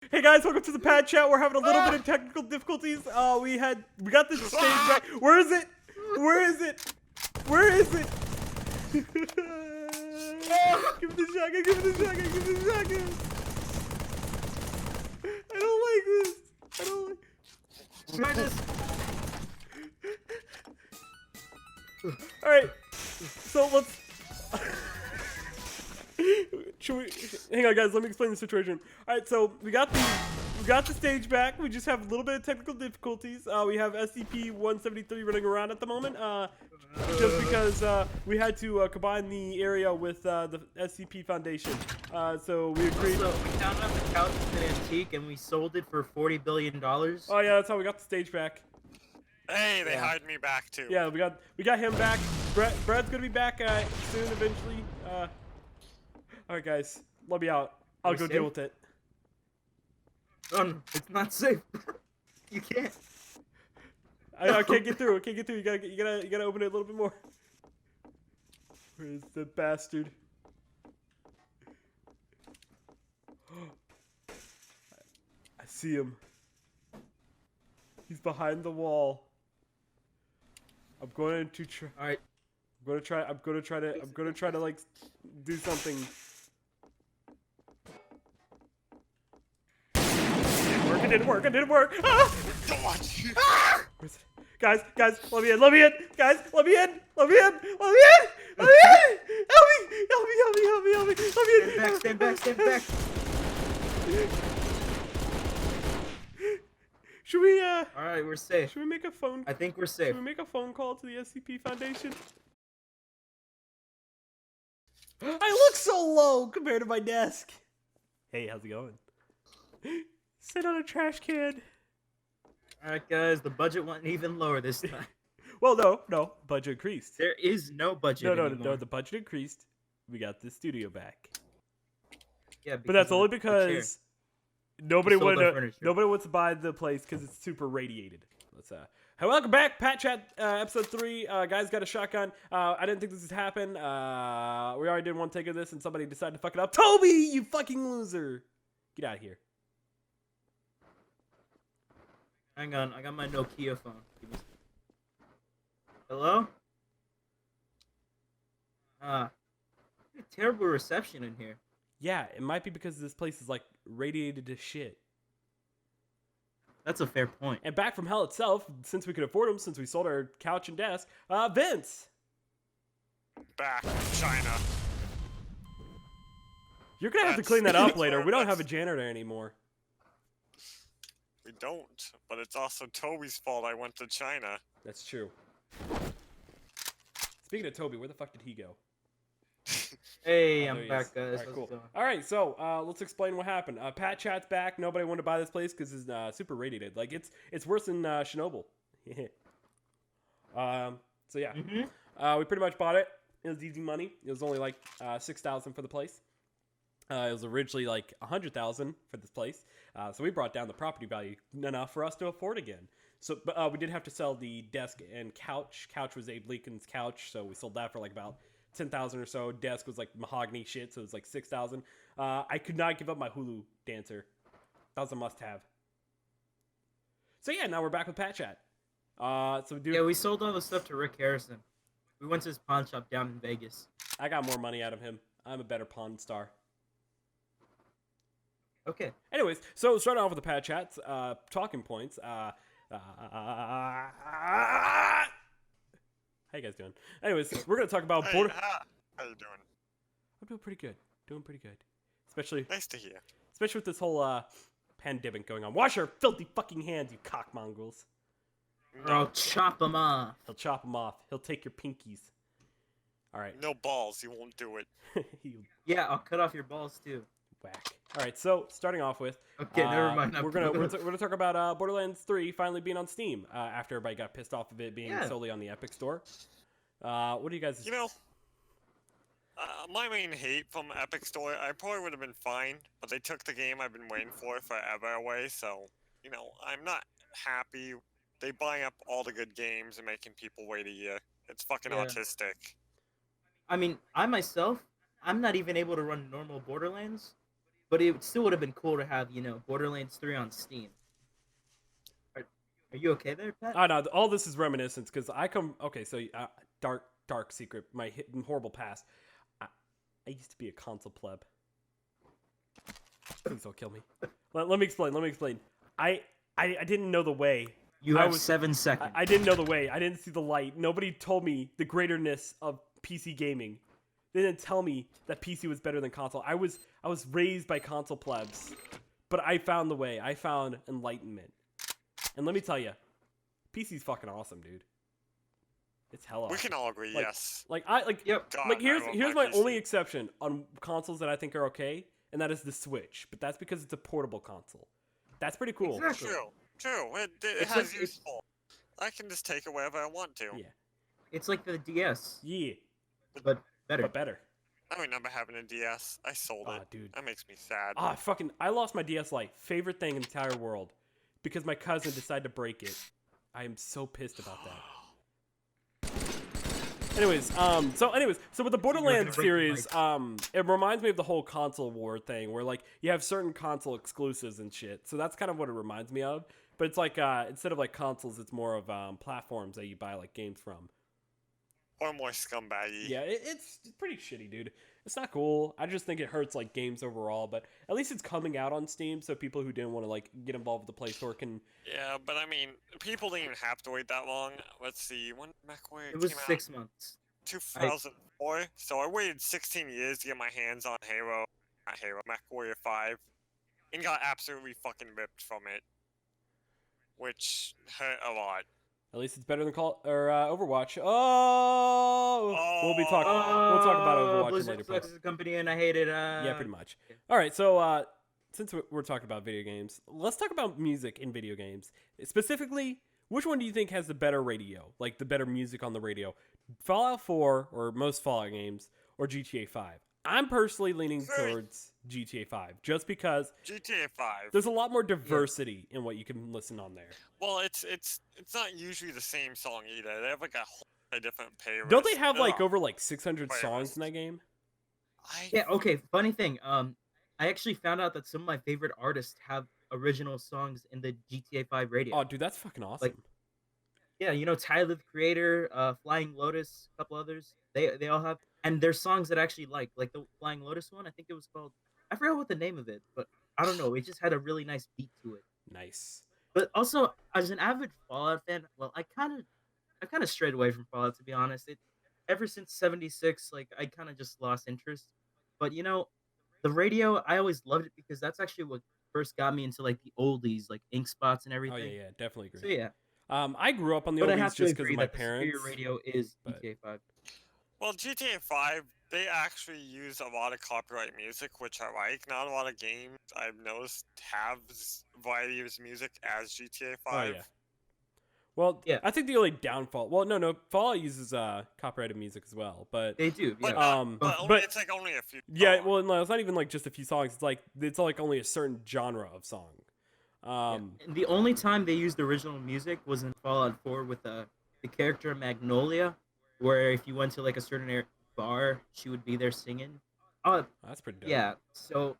Hey guys, welcome to the PatChat. We're having a little bit of technical difficulties. We got this stage back. Where is it? Where is it? Where is it? Give me the shotgun. Give me the shotgun. Give me the shotgun. I don't like this. I don't like. Try this. All right. So let's. Should we hang on, guys? Let me explain the situation. All right, so we got the stage back. We just have a little bit of technical difficulties. We have SCP-173 running around at the moment, just because we had to combine the area with the SCP Foundation. So we agreed. So we found out the couch is an antique, and we sold it for $40 billion. Oh yeah, that's how we got the stage back. Hey, they hired me back too. Yeah, we got him back. Brad's gonna be back soon, eventually. All right, guys, let me out. I'll go deal with it. Oh, no, it's not safe. You can't. I can't get through. I can't get through. You gotta open it a little bit more. Where's the bastard? I see him. He's behind the wall. I'm going to try. All right. I'm gonna try to like do something. It didn't work. It didn't work. Ah! Ah! Guys, let me in. Let me in. Guys, let me in. Let me in. Let me in. Let me in. Help me. Help me. Help me. Help me. Help me. Let me in. Stand back. Stand back. Should we All right, we're safe. Should we make a phone? I think we're safe. Should we make a phone call to the SCP Foundation? I look so low compared to my desk. Hey, how's it going? Sit on a trash can. All right, guys. The budget went even lower this time. Well, no, budget increased. There is no budget No, anymore. the budget increased. We got the studio back. Yeah, But that's only the because nobody sold our wanted furniture. nobody wants to buy the place because it's super radiated. Let's Hey, welcome back, PatChat, episode 3. Guys got a shotgun. I didn't think this would happen. We already did one take of this, and somebody decided to fuck it up. Toby, you fucking loser! Get out of here. Hang on, I got my Nokia phone. Hello? Terrible reception in here. Yeah, it might be because this place is like radiated to shit. That's a fair point. And back from hell itself, since we could afford them, since we sold our couch and desk, Vince! Back from China. You're gonna have to clean that up later. We don't have a janitor anymore. We don't, but it's also Toby's fault I went to China. That's true. Speaking of Toby, where the fuck did he go? Hey, Oh, I'm there he back, is. guys. Alright, How's cool. it going? Alright, so let's explain what happened. PatChat's back. Nobody wanted to buy this place because it's super radiated. Like it's worse than Chernobyl. So yeah, we pretty much bought it. It was easy money. It was only like $6,000 for the place. It was originally like $100,000 for this place. So we brought down the property value enough for us to afford again. So, but we did have to sell the desk and couch. Couch was Abe Lincoln's couch, so we sold that for like about $10,000 or so. Desk was like mahogany shit, so it was like $6,000. I could not give up my Hulu dancer. That was a must-have. So yeah, now we're back with PatChat. Yeah, we sold all the stuff to Rick Harrison. We went to his pawn shop down in Vegas. I got more money out of him. I'm a better pawn star. Okay. Anyways, so starting off with the PatChats, talking points. How you guys doing? Anyways, we're gonna talk about Hey, border. how you doing? I'm doing pretty good. Doing pretty good. Especially Nice to hear. with this whole pandemic going on. Wash your filthy fucking hands, you cock mongrels. Or I'll chop him off. He'll chop them off. He'll take your pinkies. All right. No balls, you won't do it. You Yeah, I'll cut off your balls too. whack. All right. So starting off with. Okay, never mind. We're gonna talk about Borderlands 3 finally being on Steam after everybody got pissed off of it being solely on the Epic Store. What do you guys? You know, my main hate from Epic Store, I probably would have been fine, but they took the game I've been waiting for forever away, so, you know, I'm not happy. They buy up all the good games and making people wait a year. It's fucking autistic. I mean, I myself, I'm not even able to run normal Borderlands, but it still would have been cool to have, Borderlands 3 on Steam. Are you okay there, Pat? Oh no, all this is reminiscence because I come. Okay, so dark secret, my horrible past. I used to be a console pleb. Please don't kill me. Let me explain. I didn't know the way. You have 7 seconds. I didn't know the way. I didn't see the light. Nobody told me the greaterness of PC gaming. They didn't tell me that PC was better than console. I was raised by console plebs, but I found the way. I found enlightenment. And let me tell you, PC's fucking awesome, dude. It's hella awesome. We can all agree, yes. Yep. God, Here's my only exception on consoles that I think are okay, and that is the Switch. But that's because it's a portable console. That's pretty cool. Exactly. True. It has useful. I can just take it wherever I want to. Yeah. It's like the DS. Yeah. But better. But better. I remember having a DS. I sold it. Dude. That makes me sad. I lost my DS Lite. Favorite thing in the entire world. Because my cousin decided to break it. I am so pissed about that. Anyways, so with the Borderlands series, it reminds me of the whole console war thing, where like you have certain console exclusives and shit. So that's kind of what it reminds me of. But it's like instead of like consoles, it's more of platforms that you buy like games from. Or more scumbaggy. Yeah, it's pretty shitty, dude. It's not cool. I just think it hurts like games overall, but at least it's coming out on Steam, so people who didn't want to like get involved with the Play Store can. Yeah, but I mean, people didn't even have to wait that long. Let's see, when MechWarrior It was came 6 out? months. 2004. So I waited 16 years to get my hands on MechWarrior 5, and got absolutely fucking ripped from it, which hurt a lot. At least it's better than Overwatch. We'll talk about Overwatch Blizzard later. sucks as a company, and I hate it. Yeah, pretty much. All right, so since we're talking about video games, let's talk about music in video games. Specifically, which one do you think has the better radio, like the better music on the radio? Fallout 4 or most Fallout games, or GTA 5? I'm personally leaning towards GTA 5, just because GTA 5. There's a lot more diversity in what you can listen on there. Well, it's not usually the same song either. They have like a whole different playlists. Don't they have like over like 600 songs in that game? Yeah. Okay. Funny thing. I actually found out that some of my favorite artists have original songs in the GTA 5 radio. Oh, dude, that's fucking awesome. Like, yeah, Tyler the Creator, Flying Lotus, a couple others. They all have, and there's songs that I actually like the Flying Lotus one. I think it was called. I forgot what the name of it, but I don't know. It just had a really nice beat to it. Nice. But also, as an avid Fallout fan, well, I kind of strayed away from Fallout, to be honest. Ever since 76, like I kind of just lost interest. But the radio, I always loved it because that's actually what first got me into like the oldies, like Ink Spots and everything. Oh yeah, definitely agree. So yeah. I grew up on the But I oldies have to just because agree of my that parents. The radio is GTA 5. Well, GTA 5, they actually use a lot of copyright music, which I like. Not a lot of games I've noticed have a variety of music as GTA 5. Oh yeah. Well, yeah. I think the only downfall. Well, no, Fallout uses copyrighted music as well, but they do. But, yeah. but it's like only a few. Yeah, well, no, it's not even like just a few songs. It's like only a certain genre of song. And the only time they used original music was in Fallout 4 with the character Magnolia, where if you went to like a certain bar, she would be there singing. Oh, that's pretty dope. Yeah. So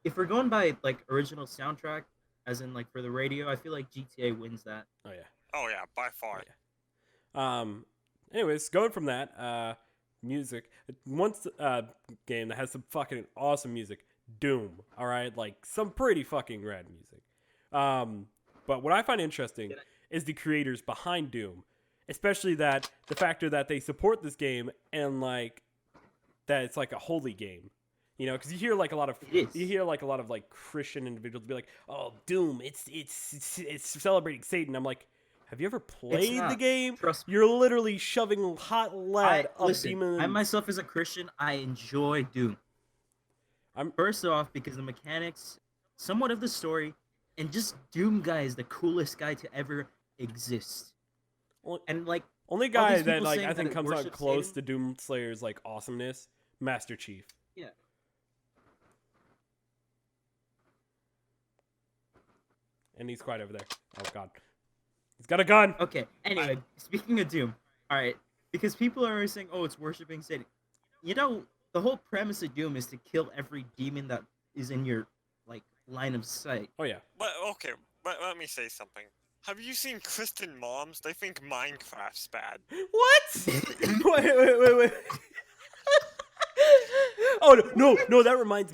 if we're going by like original soundtrack, as in like for the radio, I feel like GTA wins that. Oh yeah. Oh yeah, by far. Oh, yeah. Anyways, going from that, music. One game that has some fucking awesome music, Doom. All right, like some pretty fucking rad music. But what I find interesting is the creators behind Doom, especially the factor that they support this game and like that it's like a holy game. Because you hear like a lot of like Christian individuals be like, "Oh, Doom, it's celebrating Satan." I'm like, have you ever played the game? You're literally shoving hot lead up demons. I myself, as a Christian, I enjoy Doom. First off, because the mechanics, somewhat of the story, and just Doom guy is the coolest guy to ever exist. And like only guy that like I think comes out close to Doom Slayer's like awesomeness, Master Chief. Yeah. And he's quiet over there. Oh god. He's got a gun. Okay. Anyway, speaking of Doom, all right, because people are always saying, "Oh, it's worshiping Satan." The whole premise of Doom is to kill every demon that is in your like line of sight. Oh yeah. But okay, but let me say something. Have you seen Kristen moms? They think Minecraft's bad. What? Wait. Oh no! That reminds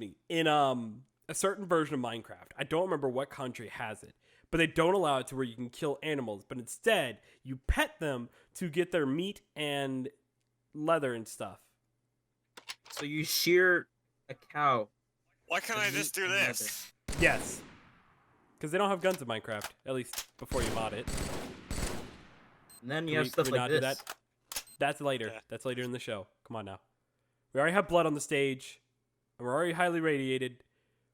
me. In a certain version of Minecraft, I don't remember what country has it, but they don't allow it to where you can kill animals, but instead you pet them to get their meat and leather and stuff. So you shear a cow. Why can't I just do this? Yes, because they don't have guns in Minecraft, at least before you mod it. And then you Can have we- stuff can we like not do this. that? That's later. Yeah. That's later in the show. Come on now. We already have blood on the stage, and we're already highly radiated.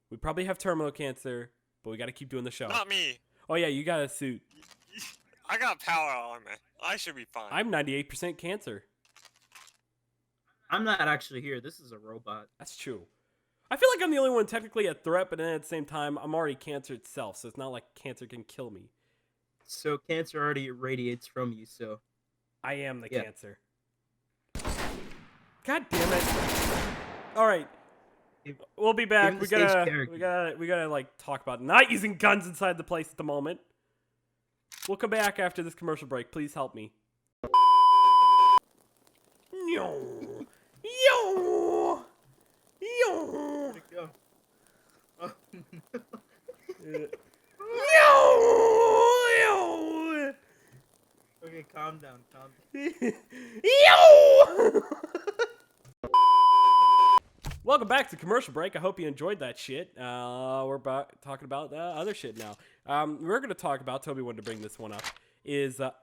We probably have terminal cancer, but we got to keep doing the show. Not me. Oh yeah, you got a suit. I got power armor. I should be fine. I'm 98% cancer. I'm not actually here. This is a robot. That's true. I feel like I'm the only one technically a threat, but then at the same time, I'm already cancer itself, so it's not like cancer can kill me. So cancer already radiates from you. So I am the Yeah. cancer. God damn it! All right, we'll be back. Give him the stage character. We gotta like talk about not using guns inside the place at the moment. We'll come back after this commercial break. Please help me. Yo. Where'd it go? Oh, Yo. okay, calm down. Yo! Welcome back to commercial break. I hope you enjoyed that shit. We're talking about other shit now. We're going to talk about, Toby wanted to bring this one up, is, God,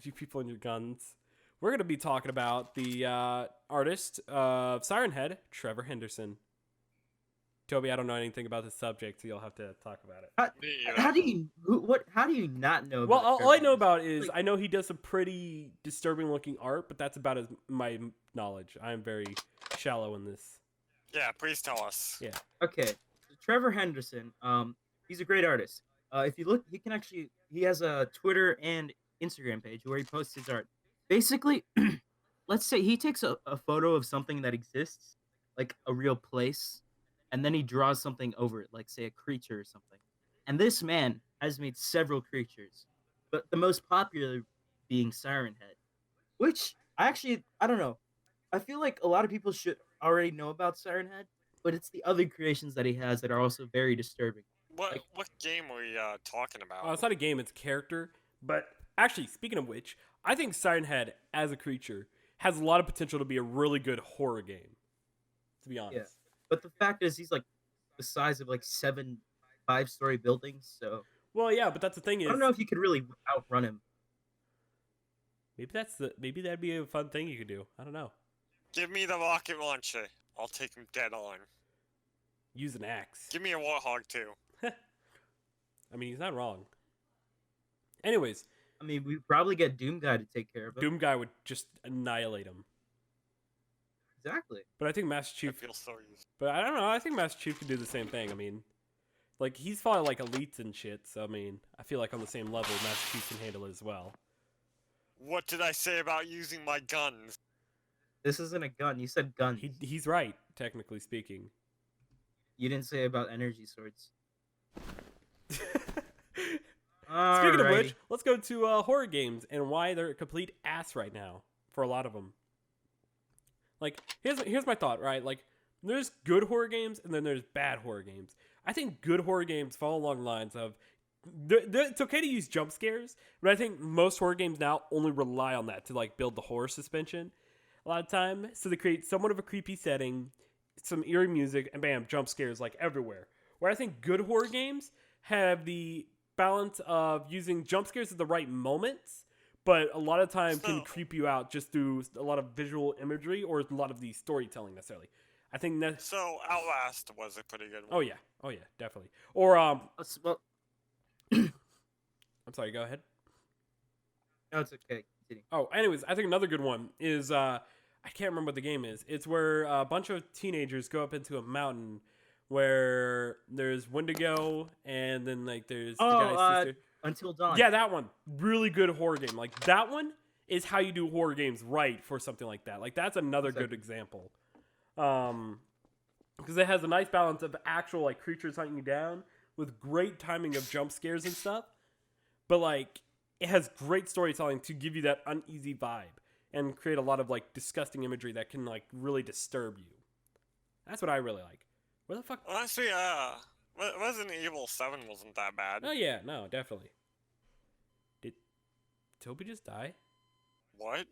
you people and your guns. We're going to be talking about the artist of Siren Head, Trevor Henderson. Toby, I don't know anything about this subject, so you'll have to talk about it. How do you How do you not know? Well, about all I Trevor know Henderson? about is Like- I know he does some pretty disturbing looking art, but that's about my knowledge. I am very shallow in this. Yeah, please tell us. Yeah. Okay, so Trevor Henderson. He's a great artist. If you look, he has a Twitter and Instagram page where he posts his art. Basically, let's say he takes a photo of something that exists, like a real place, and then he draws something over it, like say a creature or something. And this man has made several creatures, but the most popular being Siren Head, which I don't know. I feel like a lot of people should already know about Siren Head, but it's the other creations that he has that are also very disturbing. What game are we talking about? It's not a game, it's a character. But actually, speaking of which, I think Siren Head, as a creature, has a lot of potential to be a really good horror game, to be honest. Yeah. But the fact is, he's like the size of like 7 5-story buildings, so Well, yeah, but that's the thing is, I don't know if you could really outrun him. maybe that'd be a fun thing you could do. I don't know. Give me the rocket launcher. I'll take him dead on. Use an axe. Give me a warthog too. I mean, he's not wrong. Anyways, I mean, we probably get Doom Guy to take care of him. Doom Guy would just annihilate him. Exactly. But I think Master I Chief. feel so used. But I don't know. I think Master Chief could do the same thing. I mean, like he's fought like elites and shit. So I mean, I feel like on the same level, Master Chief can handle it as well. What did I say about using my guns? This isn't a gun. You said guns. He's right, technically speaking. You didn't say about energy swords. Speaking of Alrighty. which, let's go to horror games and why they're a complete ass right now for a lot of them. Like, here's my thought, right? Like, there's good horror games and then there's bad horror games. I think good horror games fall along the lines of it's okay to use jump scares, but I think most horror games now only rely on that to like build the horror suspension a lot of time. So they create somewhat of a creepy setting, some eerie music, and bam, jump scares like everywhere. Where I think good horror games have the balance of using jump scares at the right moments, but a lot of time can creep you out just through a lot of visual imagery or a lot of the storytelling necessarily. I think that. So Outlast was a pretty good one. Oh yeah, definitely. Or Well, I'm sorry. Go ahead. no, it's okay. Continue. Oh, anyways, I think another good one is I can't remember what the game is. It's where a bunch of teenagers go up into a mountain where there's Wendigo and then like there's the guy's sister. Until Dawn. Yeah, that one. Really good horror game. Like that one is how you do horror games right for something like that. Like that's another good example. because it has a nice balance of actual like creatures hunting you down with great timing of jump scares and stuff. But like it has great storytelling to give you that uneasy vibe and create a lot of like disgusting imagery that can like really disturb you. That's what I really like. Where the fuck? Honestly, Resident Evil 7 wasn't that bad. Oh yeah, no, definitely. Did Toby just die? What?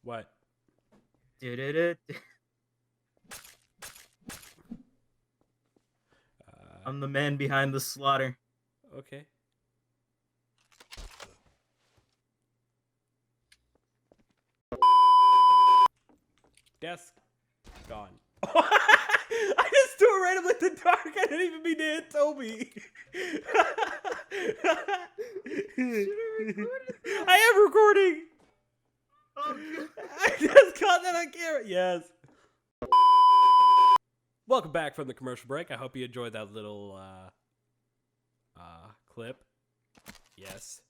What? I'm the man behind the slaughter. Okay. Desk gone. I just threw it randomly in the dark. I didn't even mean to hit Toby. I am recording. Oh, I just caught that on camera. Yes. Welcome back from the commercial break. I hope you enjoyed that little clip. Yes.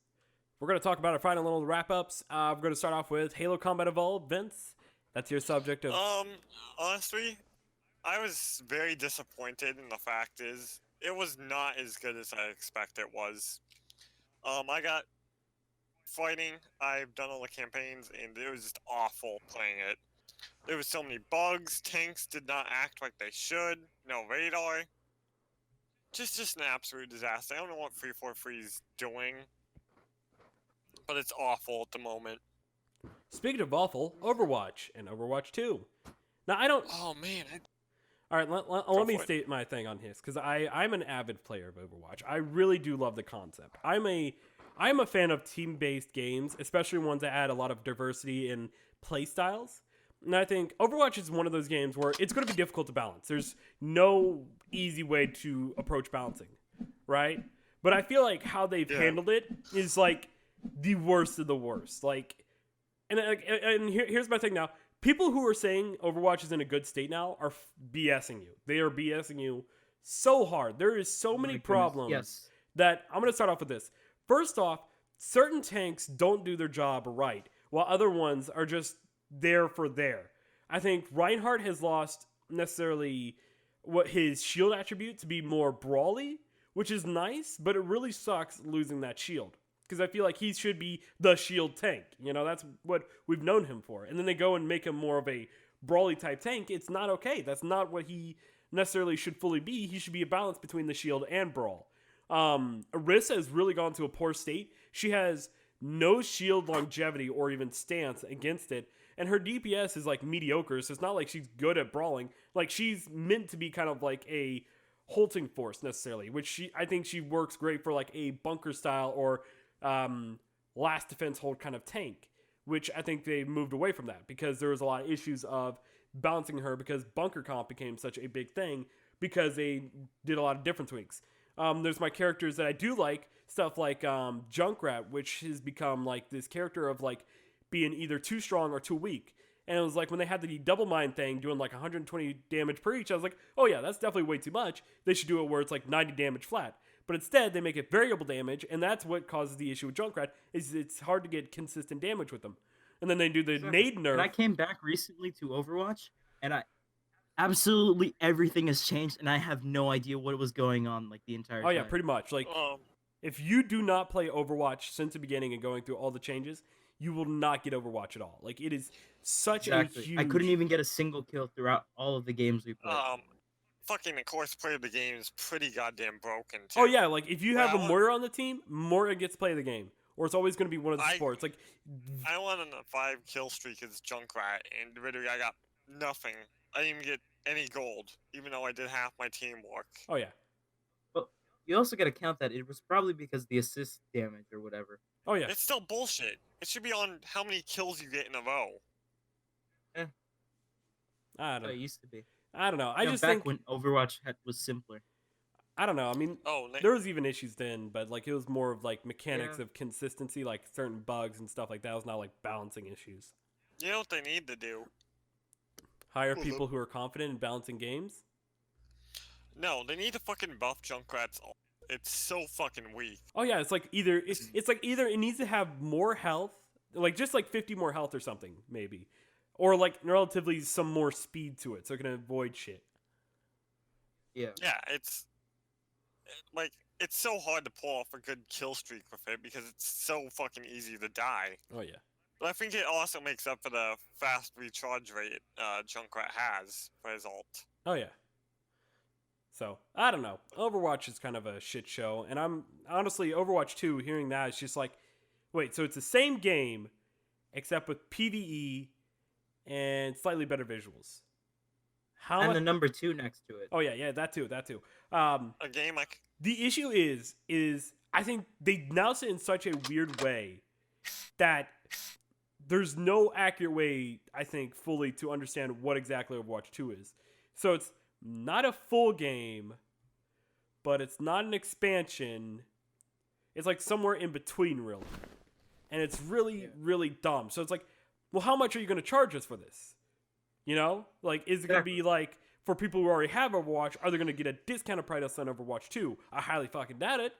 We're going to talk about our final little wrap-ups. We're going to start off with Halo Combat Evolved. Vince, that's your subject of... Honestly, I was very disappointed, and the fact is, it was not as good as I expected it was. I got fighting, I've done all the campaigns, and it was just awful playing it. There was so many bugs, tanks did not act like they should, no radar. Just an absolute disaster. I don't know what 343 is doing, but it's awful at the moment. Speaking of awful, Overwatch and Overwatch 2. Now, I don't... Oh, man. All right, let me state my thing on his, because I'm an avid player of Overwatch. I really do love the concept. I'm a fan of team-based games, especially ones that add a lot of diversity in play styles. And I think Overwatch is one of those games where it's going to be difficult to balance. There's no easy way to approach balancing, right? But I feel like how they've handled it is like the worst of the worst. Like, and here's my thing now. People who are saying Overwatch is in a good state now are BSing you. They are BSing you so hard. There is so many problems that I'm going to start off with this. First off, certain tanks don't do their job right, while other ones are just there for there. I think Reinhardt has lost necessarily what his shield attribute to be more brawly, which is nice, but it really sucks losing that shield. Because I feel like he should be the shield tank. You know, that's what we've known him for. And then they go and make him more of a brawly type tank. It's not okay. That's not what he necessarily should fully be. He should be a balance between the shield and brawl. Orisa has really gone to a poor state. She has no shield longevity or even stance against it. And her DPS is like mediocre, so it's not like she's good at brawling. Like she's meant to be kind of like a halting force necessarily, which I think she works great for like a bunker style or last defense hold kind of tank, which I think they moved away from that because there was a lot of issues of balancing her because bunker comp became such a big thing because they did a lot of different tweaks. There's my characters that I do like, stuff like Junkrat, which has become like this character of like being either too strong or too weak. And it was like when they had the double mine thing doing like 120 damage per each, I was like, oh yeah, that's definitely way too much. They should do it where it's like 90 damage flat. But instead, they make it variable damage, and that's what causes the issue with Junkrat, is it's hard to get consistent damage with them. And then they do the nade nerf. And I came back recently to Overwatch, and absolutely everything has changed, and I have no idea what was going on like the entire time. Oh yeah, pretty much. Like, if you do not play Overwatch since the beginning and going through all the changes, you will not get Overwatch at all. Like, it is such a huge... I couldn't even get a single kill throughout all of the games we played. Fucking the course play of the game is pretty goddamn broken, too. Oh yeah, like, if you have a Moira on the team, Moira gets to play the game. Or it's always going to be one of the sports. Like, I went on a 5-kill streak as Junkrat, and literally I got nothing. I didn't even get any gold, even though I did half my teamwork. Oh yeah. But you also got to count that it was probably because the assist damage or whatever. Oh yeah. It's still bullshit. It should be on how many kills you get in a row. I don't know. It used to be. I don't know. I just back think when Overwatch was simpler. I don't know. I mean, there was even issues then, but like it was more of like mechanics of consistency, like certain bugs and stuff like that. It was not like balancing issues. You know what they need to do? Hire people who are confident in balancing games? No, they need to fucking buff Junkrat's. It's so fucking weak. Oh yeah, it's like either it needs to have more health, like just like 50 more health or something maybe, or like relatively some more speed to it, so it can avoid shit. Yeah. Yeah, it's like it's so hard to pull off a good kill streak with it because it's so fucking easy to die. Oh yeah. But I think it also makes up for the fast recharge rate Junkrat has for his ult. Oh yeah. So I don't know. Overwatch is kind of a shit show, and I'm honestly Overwatch 2. Hearing that, it's just like, wait, so it's the same game, except with PVE and slightly better visuals. How And much? the number 2 next to it. Oh yeah, that too. A game like The issue is I think they announce it in such a weird way that there's no accurate way, I think, fully to understand what exactly Overwatch 2 is. So it's not a full game, but it's not an expansion. It's like somewhere in between, really. And it's really, really dumb. So it's like, well, how much are you going to charge us for this? You know? Like, is it going to be like, for people who already have Overwatch, are they going to get a discounted price on Overwatch 2? I highly fucking doubt it.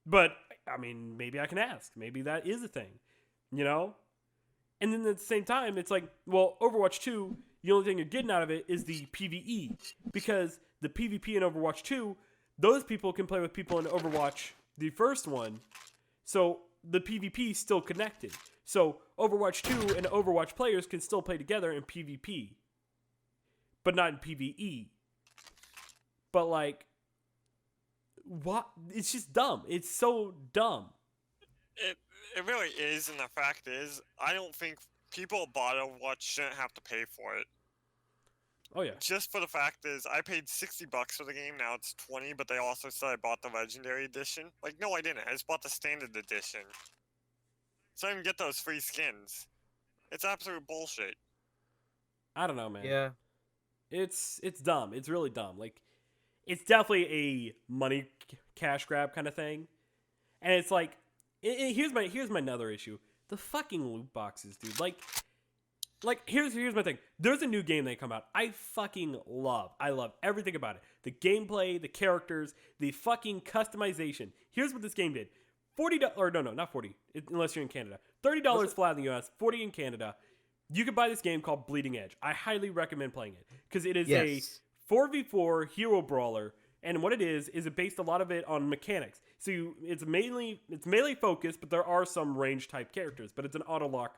But, I mean, maybe I can ask. Maybe that is a thing. You know? And then at the same time, it's like, well, Overwatch 2, the only thing you're getting out of it is the PvE. Because the PvP in Overwatch 2, those people can play with people in Overwatch, the first one. So the PvP is still connected. So Overwatch 2 and Overwatch players can still play together in PvP. But not in PvE. But like, what? It's just dumb. It's so dumb. it really is, and the fact is, I don't think people who bought Overwatch shouldn't have to pay for it. Oh yeah. Just for the fact is, I paid $60 for the game. Now it's 20, but they also said I bought the Legendary Edition. Like, no, I didn't. I just bought the Standard Edition, so I didn't get those free skins. It's absolute bullshit. I don't know, man. Yeah. It's dumb. It's really dumb. Like, it's definitely a money cash grab kind of thing. And it's like, here's my another issue. The fucking loot boxes, dude. Like here's my thing. There's a new game that come out. I fucking love. I love everything about it. The gameplay, the characters, the fucking customization. Here's what this game did. $40 or no, not 40 unless you're in Canada. $30 flat in the US, 40 in Canada. You can buy this game called Bleeding Edge. I highly recommend playing it because it is a 4v4 hero brawler, and what it is it based a lot of it on mechanics. So it's melee focused, but there are some range type characters, but it's an auto lock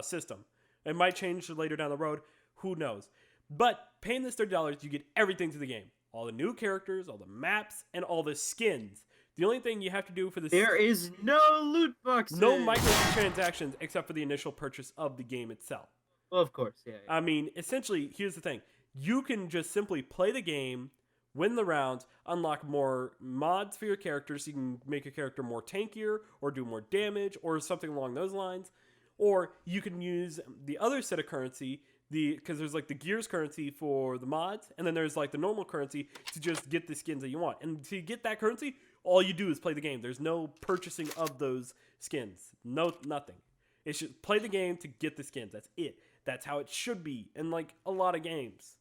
system. It might change later down the road. Who knows? But paying this $30, you get everything to the game. All the new characters, all the maps, and all the skins. The only thing you have to do for this... There is no loot boxes! No microtransactions except for the initial purchase of the game itself. Well, of course, yeah. I mean, essentially, here's the thing. You can just simply play the game, win the rounds, unlock more mods for your character so you can make your character more tankier or do more damage or something along those lines. Or you can use the other set of currency, because there's like the gears currency for the mods, and then there's like the normal currency to just get the skins that you want. And to get that currency, all you do is play the game. There's no purchasing of those skins. No, nothing. It's just play the game to get the skins. That's it. That's how it should be in like a lot of games.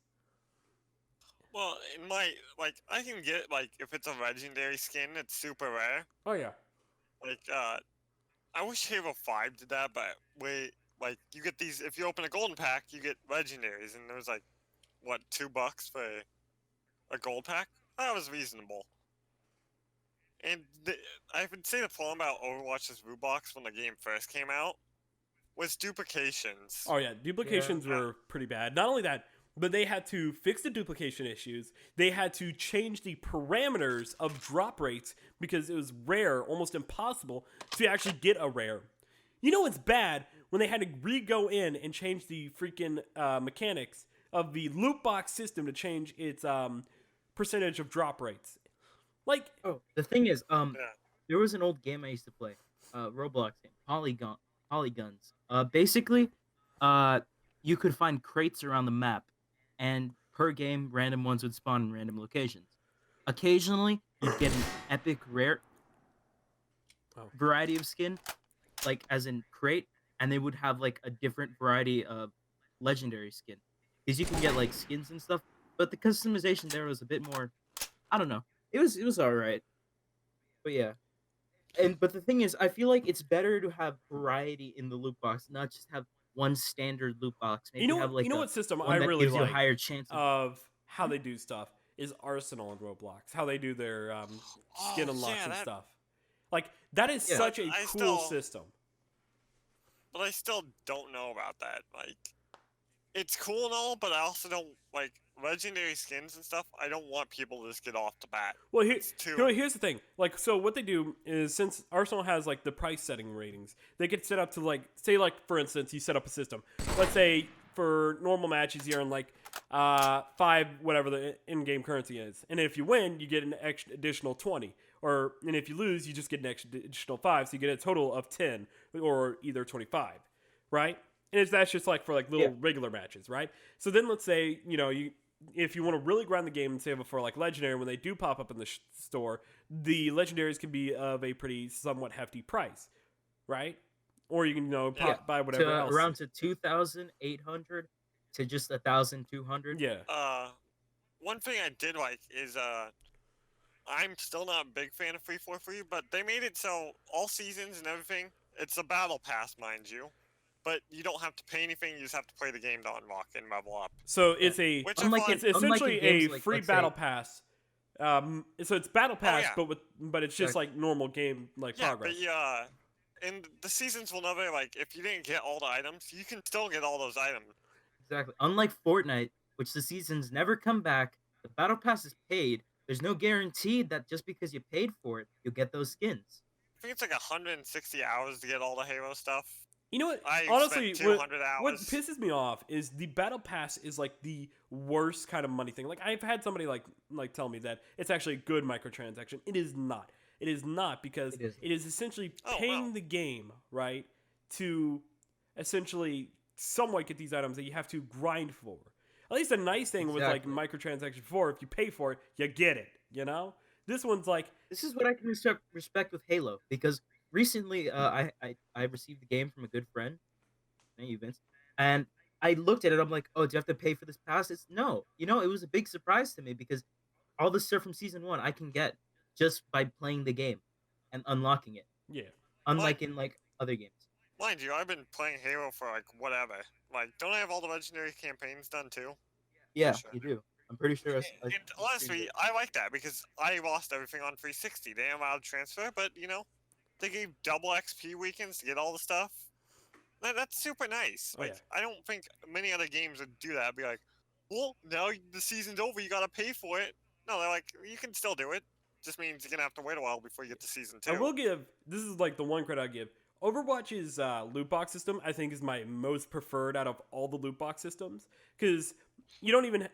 Well, I can get, if it's a legendary skin, it's super rare. Oh, yeah. I wish Halo 5 did that, but you get these, if you open a golden pack, you get legendaries, and there's $2 for a gold pack? That was reasonable. And I would say the problem about Overwatch's loot box when the game first came out was duplications. Oh, yeah. Duplications were pretty bad. Not only that, but they had to fix the duplication issues. They had to change the parameters of drop rates because it was rare, almost impossible to actually get a rare. You know what's bad? When they had to re-go in and change the freaking mechanics of the loot box system to change its percentage of drop rates. The thing is, there was an old game I used to play, Roblox game, Polygons. Basically, you could find crates around the map, and per game, random ones would spawn in random locations. Occasionally, you'd get an epic rare variety of skin, as in crate, and they would have a different variety of legendary skin. Because you can get skins and stuff, but the customization there was a bit more, I don't know. It was alright. But yeah. But the thing is, I feel like it's better to have variety in the loot box, not just have one standard loot box. Maybe You know, have like you know what system one I that really gives you a like higher chance of how they do stuff is Arsenal and Roblox. How they do their skin Oh unlocks yeah, and that. stuff. Like that is Yeah. But such a I cool still, system. but I still don't know about that. Like, it's cool and all, but I also don't like legendary skins and stuff. I don't want people to just get off the bat. Well, It's too. here's the thing. Like, so what they do is since Arsenal has like the price setting ratings, they get set up to like say like for instance, you set up a system. Let's say for normal matches you're in like 5 whatever the in-game currency is, and if you win, you get an extra additional 20. And if you lose, you just get an extra additional 5, so you get a total of 10 or either 25, right? And that's just like for like little regular matches, right? So then let's say if you want to really grind the game and save it for like legendary, when they do pop up in the store, the legendaries can be of a pretty somewhat hefty price, right? Or you can buy whatever else. Around to 2,800 to just 1,200. Yeah. One thing I did like is I'm still not a big fan of free for free, but they made it so all seasons and everything, it's a battle pass, mind you. But you don't have to pay anything, you just have to play the game to unlock and level up. So it's it's essentially a free battle pass. So it's battle pass, but it's just like normal game progress. But and the seasons will never if you didn't get all the items, you can still get all those items. Exactly. Unlike Fortnite, which the seasons never come back, the battle pass is paid. There's no guarantee that just because you paid for it, you'll get those skins. I think it's like 160 hours to get all the Halo stuff. You know what? Honestly, what pisses me off is the battle pass is like the worst kind of money thing. Like I've had somebody like tell me that it's actually a good microtransaction. It is not. It is not because it is essentially paying the game, right, to essentially somewhat get these items that you have to grind for. At least a nice thing with like microtransactions before, if you pay for it, you get it. You know, this one's like this is what I can respect with Halo because recently I received the game from a good friend, thank you, Vince, and I looked at it. I'm like, oh, do you have to pay for this pass? It's no. It was a big surprise to me because all the stuff from season 1 I can get just by playing the game and unlocking it. Yeah. Unlike in other games. Mind you, I've been playing Halo for whatever. Don't I have all the legendary campaigns done too? Yeah, you do. I'm pretty sure. And honestly, I like that because I lost everything on 360. They allowed transfer, but they gave double XP weekends to get all the stuff. That's super nice. I don't think many other games would do that. Be like, well, now the season's over, you gotta pay for it. No, they're like, you can still do it. Just means you're gonna have to wait a while before you get to season 2. I will give. This is like the one credit I give. Overwatch's loot box system, I think, is my most preferred out of all the loot box systems because you don't even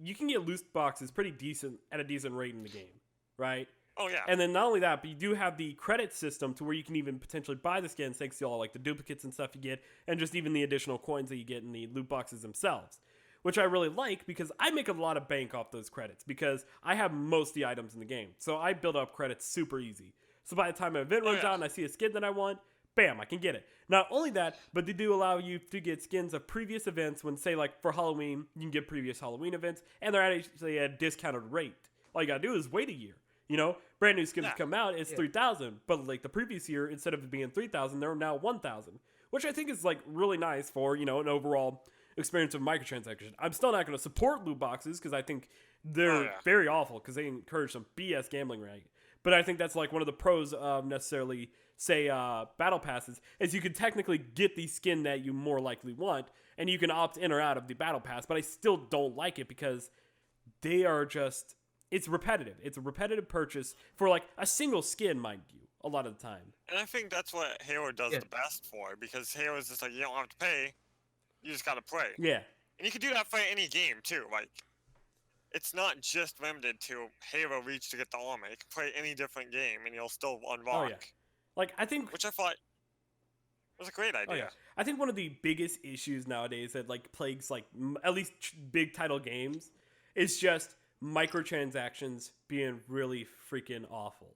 you can get loot boxes pretty decent at a decent rate in the game, right? Oh yeah. And then not only that, but you do have the credit system to where you can even potentially buy the skins thanks to all like the duplicates and stuff you get, and just even the additional coins that you get in the loot boxes themselves, which I really like because I make a lot of bank off those credits because I have most of the items in the game, so I build up credits super easy. So by the time an event runs out and I see a skin that I want, bam, I can get it. Not only that, but they do allow you to get skins of previous events when, say, like for Halloween, you can get previous Halloween events, and they're actually at a discounted rate. All you gotta do is wait a year. Brand new skins come out, it's 3,000, but like the previous year, instead of it being 3,000, they're now 1,000, which I think is like really nice for an overall experience of microtransactions. I'm still not going to support loot boxes because I think they're very awful because they encourage some BS gambling, right? But I think that's like one of the pros of necessarily say battle passes is you can technically get the skin that you more likely want and you can opt in or out of the battle pass, but I still don't like it because they are just it's repetitive. It's a repetitive purchase for like a single skin, mind you, a lot of the time. And I think that's what Halo does the best for because Halo is just like you don't have to pay, you just gotta play. Yeah. And you can do that for any game too. Like it's not just limited to Halo Reach to get the armor. You can play any different game and you'll still unlock. Oh, yeah. Like, I think... Which I thought was a great idea. Oh, yeah. I think one of the biggest issues nowadays that, like, plagues, like, at least big title games is just microtransactions being really freaking awful.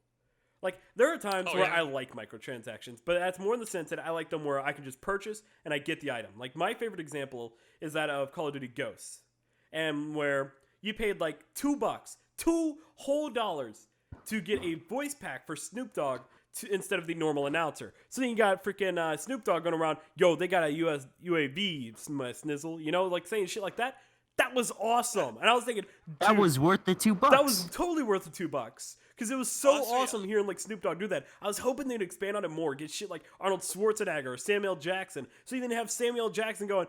Like, there are times where I like microtransactions, but that's more in the sense that I like them where I can just purchase and I get the item. Like, my favorite example is that of Call of Duty Ghosts, and where you paid like $2 $2 whole to get a voice pack for Snoop Dogg instead of the normal announcer. So then you got freaking Snoop Dogg going around, yo, they got a UAV snizzle, you know, like saying shit like that. That was awesome. And I was thinking, That was worth the $2. that was totally worth the $2. Because it was so Honestly, awesome hearing like Snoop Dogg do that. I was hoping they'd expand on it more, get shit like Arnold Schwarzenegger or Samuel Jackson. So you then have Samuel Jackson going,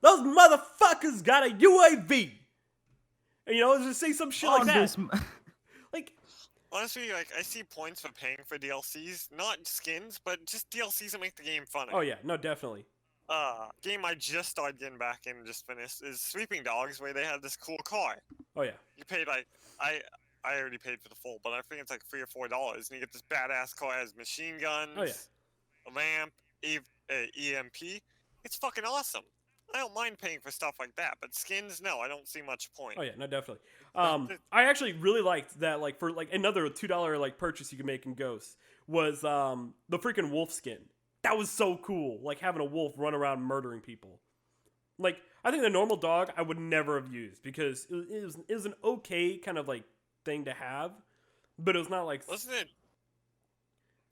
those motherfuckers got a UAV. And, you know, just say some shit like that. Like, Honestly, like I see points for paying for DLCs, not skins, but just DLCs that make the game funner. oh yeah, no, definitely. Game I just started getting back in and just finished is Sweeping Dogs, where they have this cool car. Oh yeah. You paid like I already paid for the full, but I think it's like $3 or $4, and you get this badass car that has machine guns, Oh, yeah. a lamp, EMP. It's fucking awesome. I don't mind paying for stuff like that, but skins, no, I don't see much point. Oh yeah, no, definitely. I actually really liked that. Like for like another $2 like purchase you can make in Ghost was the freaking wolf skin. That was so cool. Like having a wolf run around murdering people. Like I think the normal dog I would never have used because it was an okay kind of like thing to have, but it was not like. Wasn't it?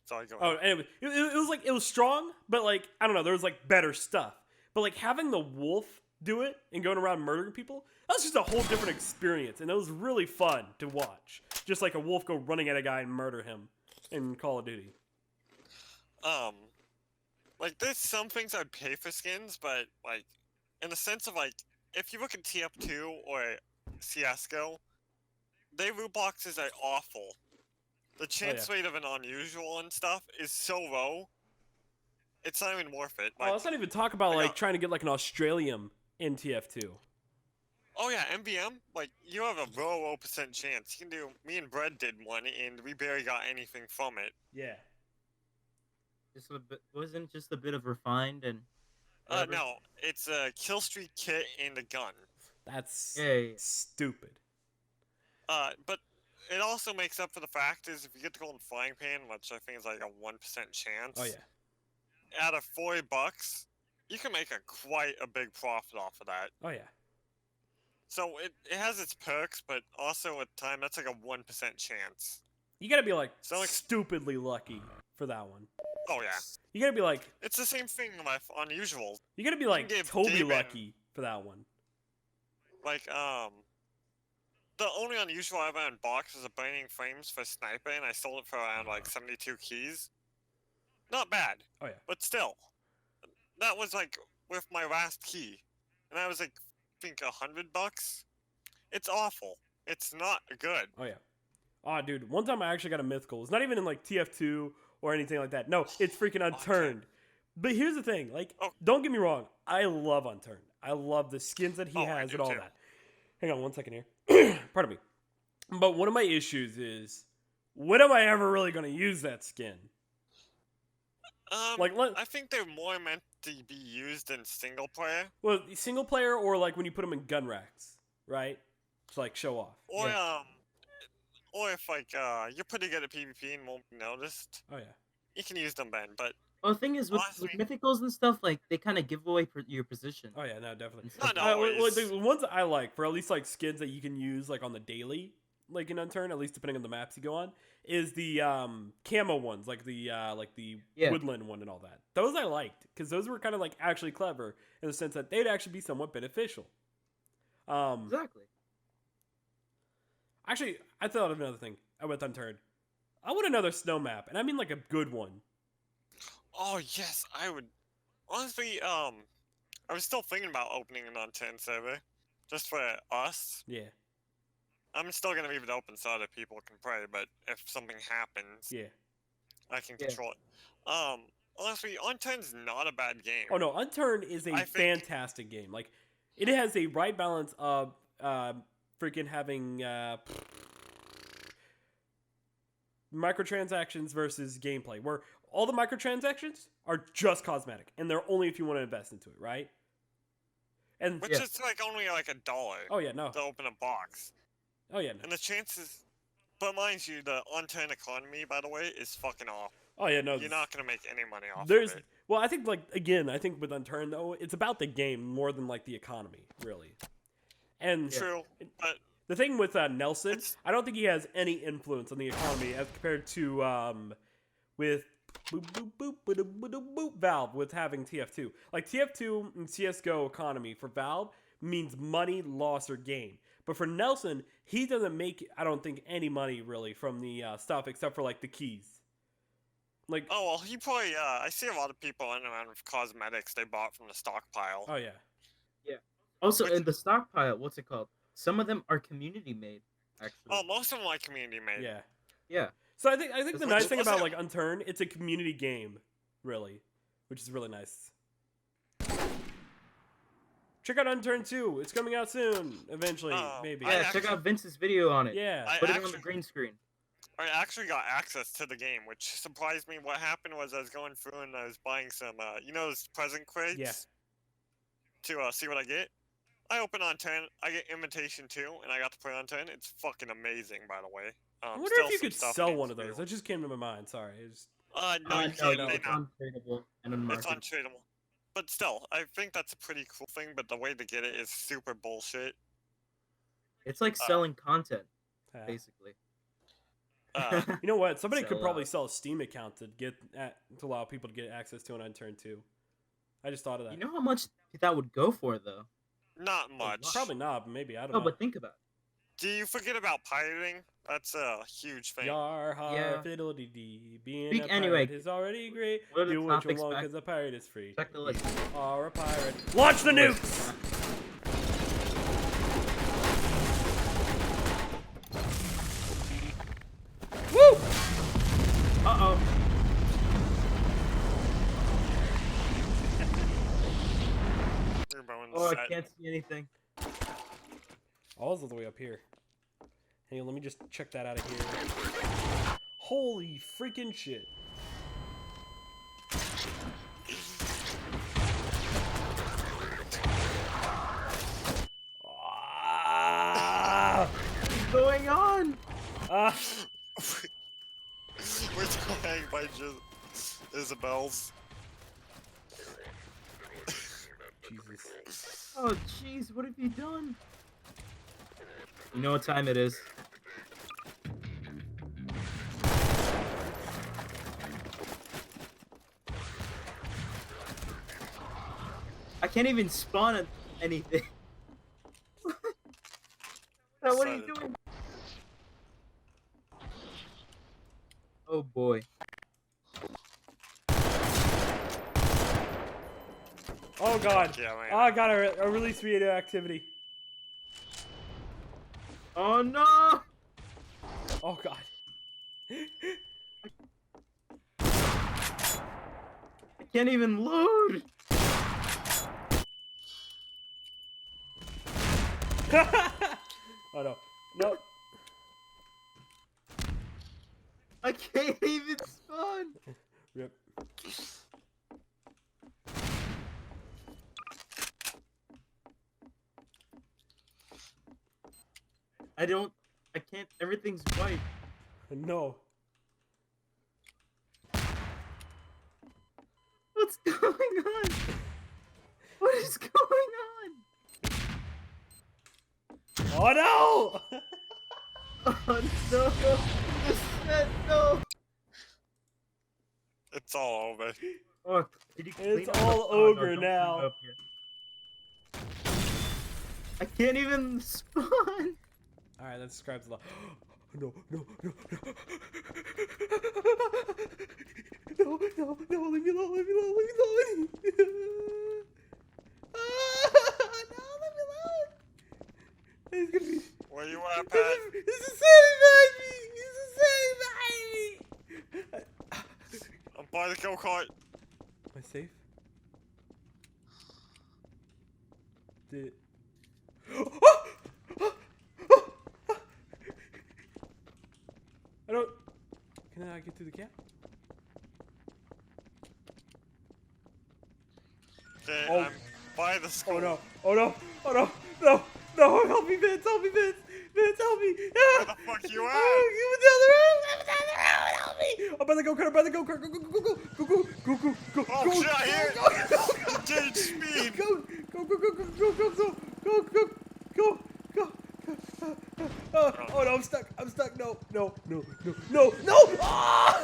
Sorry, go Oh, ahead. anyway, it was like it was strong, but like I don't know, there was like better stuff. But like having the wolf do it and going around murdering people, that was just a whole different experience, and it was really fun to watch. Just like a wolf go running at a guy and murder him in Call of Duty. Like there's some things I'd pay for skins, but like in the sense of like if you look at TF2 or CS:GO, their loot boxes are awful. The chance rate of an unusual and stuff is so low. It's not even worth it. Like, Let's not even talk about I like got- trying to get like an Australian in TF2. oh yeah, MBM, like you have a low percent chance. You can do. Me and Brett did one, and we barely got anything from it. Yeah. Just a bit, wasn't just a bit of refined and. whatever? No, it's a kill streak kit and a gun. That's Yeah. stupid. But it also makes up for the fact is if you get the golden frying pan, which I think is like a 1% chance. Oh yeah. Out of $40, you can make quite a big profit off of that. Oh yeah. So it has its perks, but also at the time that's like a 1% chance. You gotta be like So, like- stupidly lucky for that one. Oh yeah, You gotta be like it's the same thing with unusual. you gotta be like give Toby David- lucky for that one. Like the only unusual I ever unboxed was a Burning Flames for Sniper, and I sold it for around like 72 keys. Not bad. Oh yeah. But still, that was like with my last key, and I was like, I think $100. It's awful. It's not good. Oh yeah. Oh dude, one time I actually got a mythical. It's not even in like TF2 or anything like that. No, it's freaking Unturned. But here's the thing, like, Oh. don't get me wrong, I love Unturned. I love the skins that he Oh, I has do and all too. that. Hang on one second here. Pardon me. But one of my issues is, when am I ever really going to use that skin? Like, I think they're more meant to be used in single player, well, single player or like when you put them in gun racks, right? To like show off. or Yeah. or if like you're pretty good at PvP and won't be noticed, Oh yeah. you can use them then. But Well, the thing is, with honestly- mythicals and stuff, like they kind of give away your position. Oh yeah, no, definitely. and stuff. No, Well, it's- the ones that I like for at least like skins that you can use like on the daily, like in Unturned, at least depending on the maps you go on, is the camo ones, like the Yeah. woodland one and all that. Those I liked because those were kind of like actually clever in the sense that they'd actually be somewhat beneficial. Exactly. Actually, I thought of another thing. I went Unturned. I want another snow map, and I mean like a good one. oh yes, I would. Honestly, I was still thinking about opening an on-10 server, just for us. Yeah, I'm still gonna leave it open so other people can play, but if something happens, yeah. I can Yeah. control it. Honestly, on-10's not a bad game. Oh no, Unturned is a I think- fantastic game. Like, it has a right balance of freaking having microtransactions versus gameplay, where all the microtransactions are just cosmetic, and they're only if you want to invest into it, right? And Which Yeah. is like only like $1 oh yeah, no, to open a box. oh yeah, no, And the chances, but mind you, the on-10 economy, by the way, is fucking off. oh yeah, no. You're not gonna make any money off There's of it. well, I think like again, I think with Unturned though, it's about the game more than like the economy, really. And True, but the thing with Nelson, It's- I don't think he has any influence on the economy as compared to with boop boop boop boop boop boop boop Valve with having TF2. Like TF2 and CS:GO economy for Valve means money, loss, or gain. But for Nelson, he doesn't make, I don't think, any money really from the stuff except for like the keys. Like, Oh well, he probably. I see a lot of people in around with cosmetics they bought from the stockpile. oh yeah. Also, Which- in the stockpile, what's it called? Some of them are community made, actually. Oh, most of them like community made. Yeah. Yeah. So I think It's the like- nice thing about wasn't- like Unturned, it's a community game, really, which is really nice. Check out Unturned 2. It's coming out soon, eventually, Oh, maybe. I Yeah, check actually- out Vince's video on it. Yeah. Put it on the actually- green screen. I actually got access to the game, which surprised me. What happened was I was going through and I was buying some, those present crates. Yeah. To see what I get. I open on 10. I get Invitation 2, and I got to play on 10. It's fucking amazing, by the way. I wonder still if you some could stuff sell needs one of to be- those. That just came to my mind. Sorry. It's No, you No, can't. it's They not. untradeable and It's unmarketable. untradeable. But still, I think that's a pretty cool thing. But the way to get it is super bullshit. It's like selling content, uh, basically. Uh, you know what? Somebody Sell could probably out. sell a Steam account to to allow people to get access to an Unturned 2. I just thought of that. You know how much that would go for, though? not much. Probably not, but maybe. I don't No, know. but think about it. Do you forget about pirating? That's a huge thing. Yar har Yeah. fiddle dee dee. Being Speak a pirate anyway. is already great. What are the Do what you topics want back- because a pirate is free. Check the list. You are a pirate. Launch the nukes! Woo! Uh-oh. Everyone's Oh, I set. can't see anything. All's all the way up here. Hang on, let me just check that out of here. Holy freaking shit. Ah! What's going on? Ah! We're dying by Isabel's. Jesus. Oh, jeez, what have you done? You know what time it is. I can't even spawn at anything. Now, what are you Excited. doing? Oh boy. Oh god. Yeah, man. Oh, I got a release radioactivity. Oh no! Oh god. I can't even load! Oh no. No. I can't even spawn! Rip. I can't, everything's white. No. What's going on? What is going on? Oh no! Oh no! The set, no! It's all over. Oh, did you clean It's up the- all oh, no, over don't clean it now. up yet. I can't even spawn! Alright, that describes a lot. No, no, no, no. No, no, no, leave me alone, leave me alone, leave me alone. No, leave me alone. It's gonna be... Where you at, Pat? This is saving me! This is saving me! I'm by the go-kart. Am I safe? Did it... I don't... Can I get through the gap? Okay, Oh. I'm by the school. Oh no! Oh no! Oh no! No! No! Help me, Vince! Help me, Vince! Vince, help me! Where the fuck you at? Oh, you went down the road! I'm down the road! Help me! I'm by the go-kart! I'm by the go-kart! Go, go, go, go, go, go, go, go, go, Oh, go, shit, I hear it. go, go, go, Gauge speed. go, go, go, go, go, go, go, go, go, go, go, go. Oh no, I'm stuck. I'm stuck. No, no, no, no, no, no! Ah!